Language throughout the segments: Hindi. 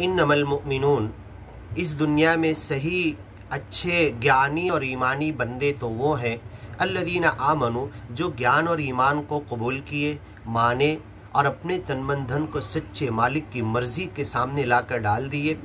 इन्नमल मुमिनून, इस दुनिया में सही अच्छे ज्ञानी और ईमानी बंदे तो वो हैं अल्लदीना आमनु, जो ज्ञान और ईमान को कबूल किए, माने और अपने तन मन धन को सच्चे मालिक की मर्ज़ी के सामने लाकर डाल दिए।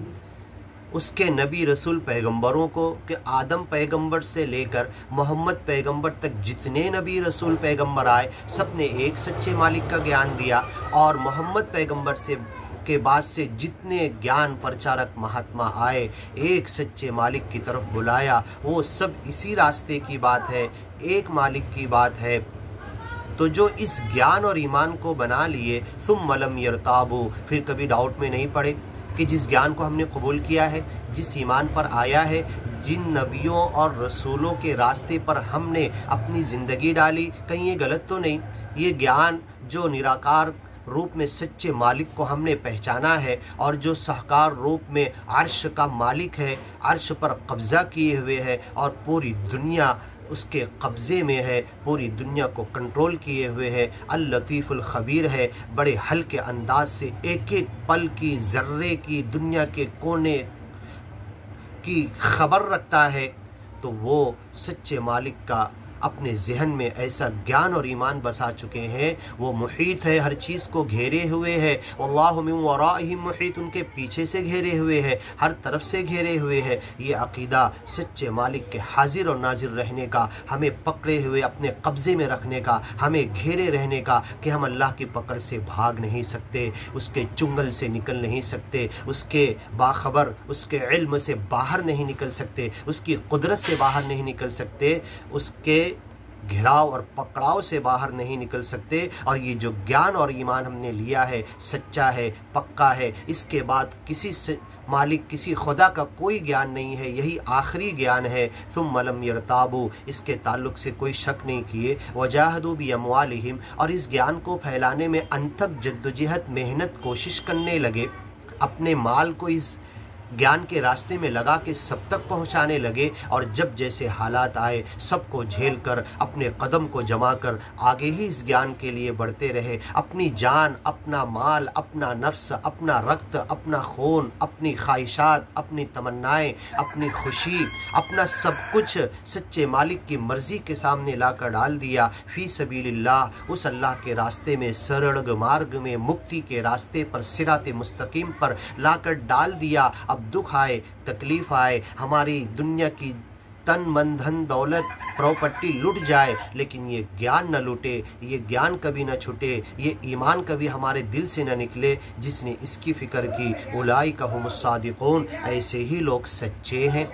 उसके नबी रसूल पैगंबरों को कि आदम पैगंबर से लेकर मोहम्मद पैगंबर तक जितने नबी रसूल पैगंबर आए सब ने एक सच्चे मालिक का ज्ञान दिया, और मोहम्मद पैगंबर से के बाद से जितने ज्ञान प्रचारक महात्मा आए एक सच्चे मालिक की तरफ बुलाया। वो सब इसी रास्ते की बात है, एक मालिक की बात है। तो जो इस ज्ञान और ईमान को बना लिए सुम्मा लम यरताबू, फिर कभी डाउट में नहीं पड़े कि जिस ज्ञान को हमने कबूल किया है, जिस ईमान पर आया है, जिन नबियों और रसूलों के रास्ते पर हमने अपनी ज़िंदगी डाली, कहीं ये गलत तो नहीं। ये ज्ञान जो निराकार रूप में सच्चे मालिक को हमने पहचाना है और जो साकार रूप में अर्श का मालिक है, अर्श पर कब्ज़ा किए हुए है और पूरी दुनिया उसके कब्ज़े में है, पूरी दुनिया को कंट्रोल किए हुए है, अल लतीफ़ुल ख़बीर है, बड़े हल्के अंदाज से एक एक पल की ज़र्रे की दुनिया के कोने की खबर रखता है। तो वो सच्चे मालिक का अपने जहन में ऐसा ज्ञान और ईमान बसा चुके हैं, वो मुहीत है, हर चीज़ को घेरे हुए है। वल्लाहु मिन वराइहिम मुहीत, उनके पीछे से घेरे हुए है, हर तरफ से घेरे हुए है। ये अकीदा सच्चे मालिक के हाजिर और नाजिर रहने का, हमें पकड़े हुए अपने कब्ज़े में रखने का, हमें घेरे रहने का कि हम अल्लाह की पकड़ से भाग नहीं सकते, उसके चुंगल से निकल नहीं सकते, उसके बाखबर उसके इल्म से बाहर नहीं निकल सकते, उसकी कुदरत से बाहर नहीं निकल सकते, उसके घिराव और पकड़ाव से बाहर नहीं निकल सकते। और ये जो ज्ञान और ईमान हमने लिया है सच्चा है, पक्का है, इसके बाद किसी मालिक किसी खुदा का कोई ज्ञान नहीं है, यही आखिरी ज्ञान है। सुम्मा लम यरताबू, इसके ताल्लुक से कोई शक नहीं किए। वजाहदू बि अमवालिहिम, और इस ज्ञान को फैलाने में अनथक जद्दोजहद मेहनत कोशिश करने लगे, अपने माल को इस ज्ञान के रास्ते में लगा के सब तक पहुंचाने लगे। और जब जैसे हालात आए सबको झेल कर अपने कदम को जमा कर आगे ही इस ज्ञान के लिए बढ़ते रहे। अपनी जान, अपना माल, अपना नफ्स, अपना रक्त, अपना खून, अपनी ख्वाहिशात, अपनी तमन्नाएं, अपनी खुशी, अपना सब कुछ सच्चे मालिक की मर्ज़ी के सामने लाकर डाल दिया। फ़ी सबीलिल्लाह, उस अल्लाह के रास्ते में, सरल मार्ग में, मुक्ति के रास्ते पर, सिराते मुस्तकीम पर लाकर डाल दिया। अब दुख आए, तकलीफ आए, हमारी दुनिया की तन मन धन दौलत प्रॉपर्टी लुट जाए, लेकिन ये ज्ञान न लुटे, ये ज्ञान कभी न छूटे, ये ईमान कभी हमारे दिल से न निकले। जिसने इसकी फ़िक्र की उलाइका हुमुस सादिक़ून, ऐसे ही लोग सच्चे हैं,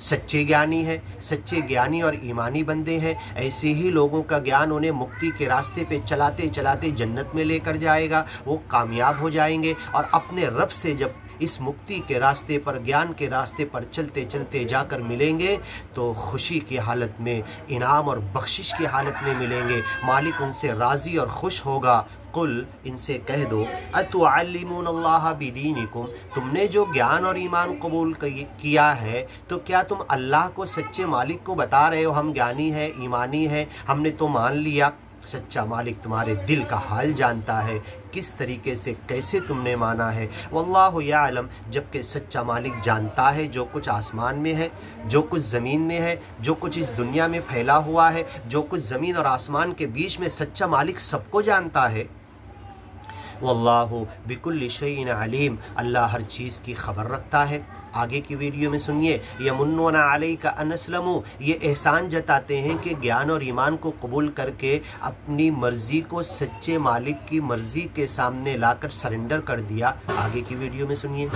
सच्चे ज्ञानी है, सच्चे ज्ञानी और ईमानी बंदे हैं। ऐसे ही लोगों का ज्ञान उन्हें मुक्ति के रास्ते पे चलाते चलाते जन्नत में लेकर जाएगा, वो कामयाब हो जाएंगे। और अपने रब से जब इस मुक्ति के रास्ते पर, ज्ञान के रास्ते पर चलते चलते जाकर मिलेंगे तो खुशी की हालत में, इनाम और बख्शिश की हालत में मिलेंगे। मालिक उनसे राज़ी और खुश होगा। कुल, इनसे कह दो, अतुअल्लिमूनल्लाह बिदीनिकुम, तुमने जो ज्ञान और ईमान कबूल किया है तो क्या तुम अल्लाह को, सच्चे मालिक को बता रहे हो हम ज्ञानी हैं, ईमानी हैं, हमने तो मान लिया। सच्चा मालिक तुम्हारे दिल का हाल जानता है, किस तरीके से कैसे तुमने माना है। वल्लाहु याअलम, जबकि सच्चा मालिक जानता है जो कुछ आसमान में है, जो कुछ ज़मीन में है, जो कुछ इस दुनिया में फैला हुआ है, जो कुछ ज़मीन और आसमान के बीच में, सच्चा मालिक सबको जानता है। वल्लाहु बिकुल्लि शैइन अलीम, अल्लाह हर चीज़ की खबर रखता है। आगे की वीडियो में सुनिए, यमुन्नुना अलैका अन अस्लमू, ये एहसान जताते हैं कि ज्ञान और ईमान को कबूल करके अपनी मर्ज़ी को सच्चे मालिक की मर्ज़ी के सामने लाकर सरेंडर कर दिया। आगे की वीडियो में सुनिए।